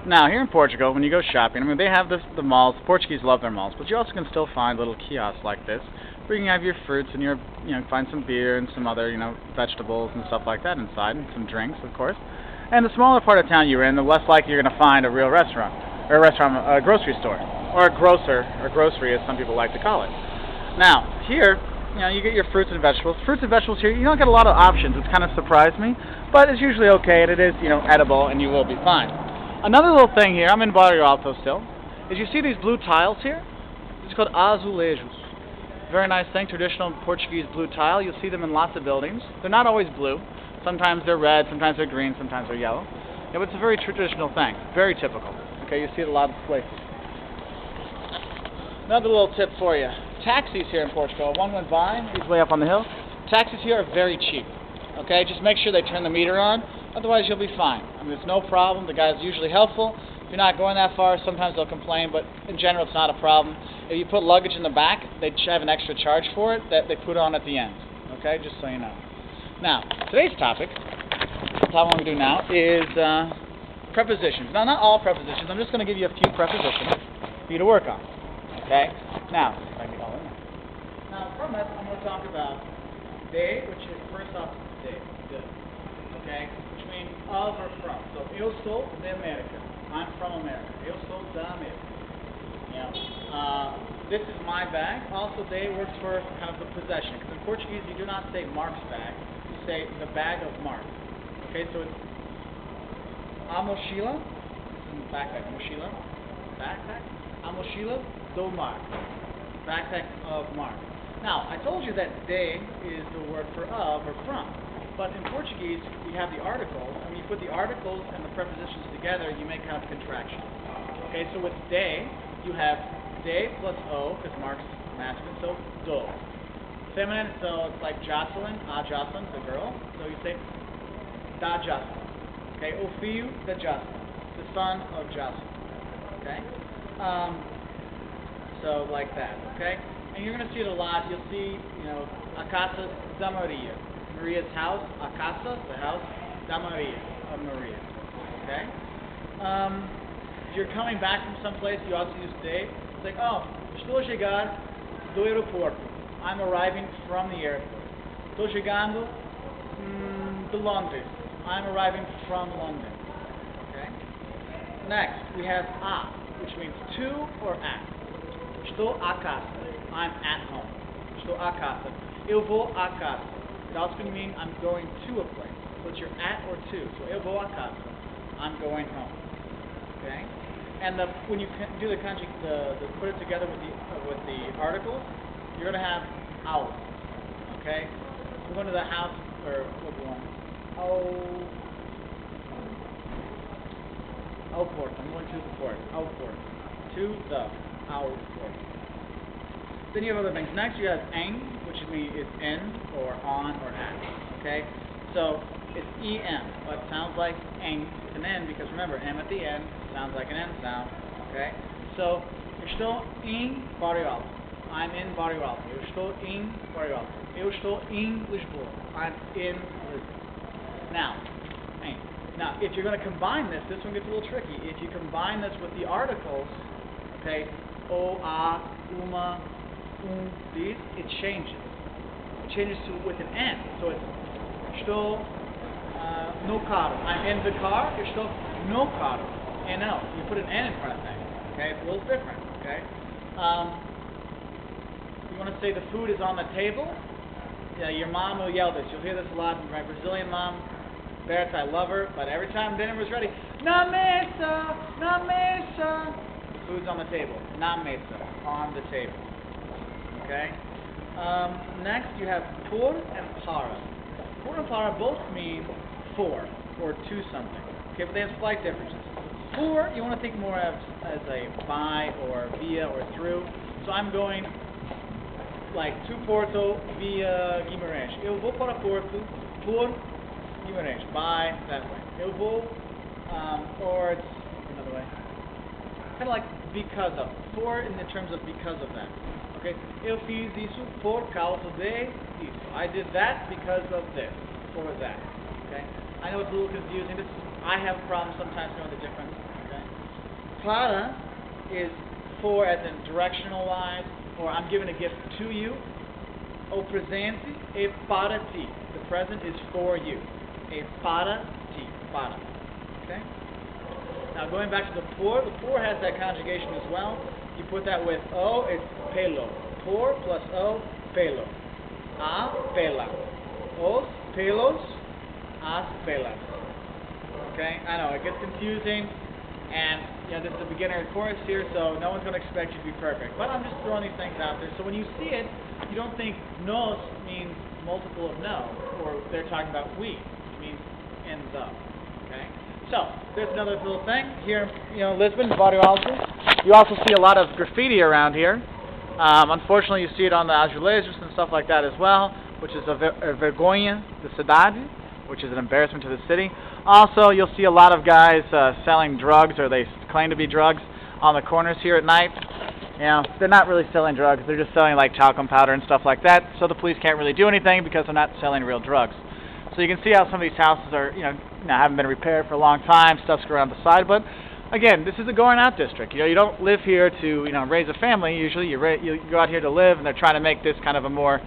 Now, here in Portugal, when you go shopping, I mean, they have the malls. The Portuguese love their malls, but you also can still find little kiosks like this, where you can have your fruits and your, find some beer and some other, vegetables and stuff like that inside, and some drinks, of course. And the smaller part of town you're in, the less likely you're going to find a real restaurant, or a grocery store, or a grocer, or grocery, as some people like to call it. Now, here, you get your fruits and vegetables. Fruits and vegetables here, you don't get a lot of options. It's kind of surprised me, but it's usually okay, and it is, edible, and you will be fine. Another little thing here, I'm in Barrio Alto still, is you see these blue tiles here? It's called azulejos. Very nice thing, traditional Portuguese blue tile. You'll see them in lots of buildings. They're not always blue. Sometimes they're red, sometimes they're green, sometimes they're yellow. Yeah, but it's a very traditional thing, very typical. Okay, you see it a lot of places. Another little tip for you. Taxis here in Portugal. One went by, he's way up on the hill. Taxis here are very cheap. Okay, just make sure they turn the meter on. Otherwise, you'll be fine. I mean, it's no problem. The guy's usually helpful. If you're not going that far, sometimes they'll complain, but in general, it's not a problem. If you put luggage in the back, they have an extra charge for it that they put on at the end. Okay, just so you know. Now, today's topic, the topic I'm going to do now, is prepositions. Now, not all prepositions. I'm just going to give you a few prepositions for you to work on. Okay? Now, if I get all in there. Now, from this, I'm going to talk about de, which is first off, de. Okay? Which means of or from. So, eu sou de América. I'm from America. Eu sou da América. This is my bag. Also, de works for kind of the possession. Because in Portuguese, you do not say Mark's bag. You say the bag of Mark. Okay? So, it's a mochila. Backpack. Mochila. Backpack. A mochila do Mark. Backpack of Mark. Now, I told you that de is the word for of or from. But in Portuguese, we have the articles, and when you put the articles and the prepositions together, you make kind of a contraction. Okay, so with de, you have de plus o, because Mark's masculine, so do. Feminine, so it's like Jocelyn, Jocelyn, the girl, so you say da Jocelyn. Okay, o filho da Jocelyn, the son of Jocelyn. Okay, so like that. Okay, and you're going to see it a lot. You'll see, a casa da Maria. Maria's house, a casa, the house, da Maria, of Maria. Okay? If you're coming back from someplace, you also use de. It's like, estou a chegar do aeroporto. I'm arriving from the airport. Estou chegando de Londres. I'm arriving from London. Okay? Next, we have a, which means to or at. Estou a casa. I'm at home. Estou a casa. Eu vou a casa. It also can mean I'm going to a place. So it's your at or to. So eu vou a casa. I'm going home. Okay? And when you do the kanji, put it together with the articles, you're going to have ao. Okay? We're going to the house, or what do you want? Ao port. I'm going to the port. Ao port. To the ao port. Then you have other things. Next, you have em, which means is in or on or at. Okay, so it's em, but it sounds like em. It's an n because remember, m at the end sounds like an n sound. Okay, so eu estou em Barrio Alto. I'm in Barrio Alto. Eu estou em Barrio Alto. Eu estou em Lisbon. I'm in Lisbon. Now, em. Now, if you're going to combine this one gets a little tricky. If you combine this with the articles, okay, o, a, uma. These, it changes. It changes to with an N. So it's estou no carro. I'm in the car. Estou no carro. N-O. You put an N in front of things. Okay, it's a little different. Okay. You want to say the food is on the table? Yeah, your mom will yell this. You'll hear this a lot from my Brazilian mom. Berta, I love her, but every time dinner was ready, na mesa, na mesa. The food's on the table. Na mesa, on the table. Okay. Next, you have por and para. Por and para both mean for or to something. Okay, but they have slight differences. For you want to think more of as a by or via or through. So I'm going like to Porto via Guimarães. Eu vou para Porto por Guimarães. By that way. Eu vou, or it's another way. Kind of like because of. For in the terms of because of that. Okay, eu fiz isso por causa de isso. I did that because of this, or that. Okay, I know it's a little confusing. I have problems sometimes knowing the difference. Okay, para is for, as in directional wise, or I'm giving a gift to you. O presente é para ti. The present is for you. É para ti. Para. Okay? Now going back to the por has that conjugation as well. You put that with o, it's pelo. Por plus o, pelo. A pela. Os pelos, as pelas. Okay? I know, it gets confusing, and this is a beginner course here, so no one's going to expect you to be perfect. But I'm just throwing these things out there, so when you see it, you don't think nos means multiple of no, or they're talking about we. It means in the. Okay? So, there's another little thing here, Lisbon, Barrio Alto. You also see a lot of graffiti around here. Unfortunately, you see it on the azulejos and stuff like that as well, which is a vergonha de cidade, which is an embarrassment to the city. Also, you'll see a lot of guys selling drugs, or they claim to be drugs, on the corners here at night. They're not really selling drugs. They're just selling like talcum powder and stuff like that, so the police can't really do anything because they're not selling real drugs. So you can see how some of these houses are, haven't been repaired for a long time, stuff's around the side, but again, this is a going out district. You don't live here to, raise a family. Usually you go out here to live, and they're trying to make this kind of a more,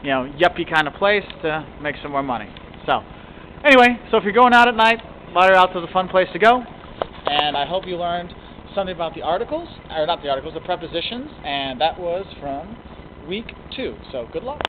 yuppie kind of place to make some more money. So, anyway, so if you're going out at night, Barrio Alto is a fun place to go, and I hope you learned something about the articles, or not the articles, the prepositions, and that was from week 2. So, good luck.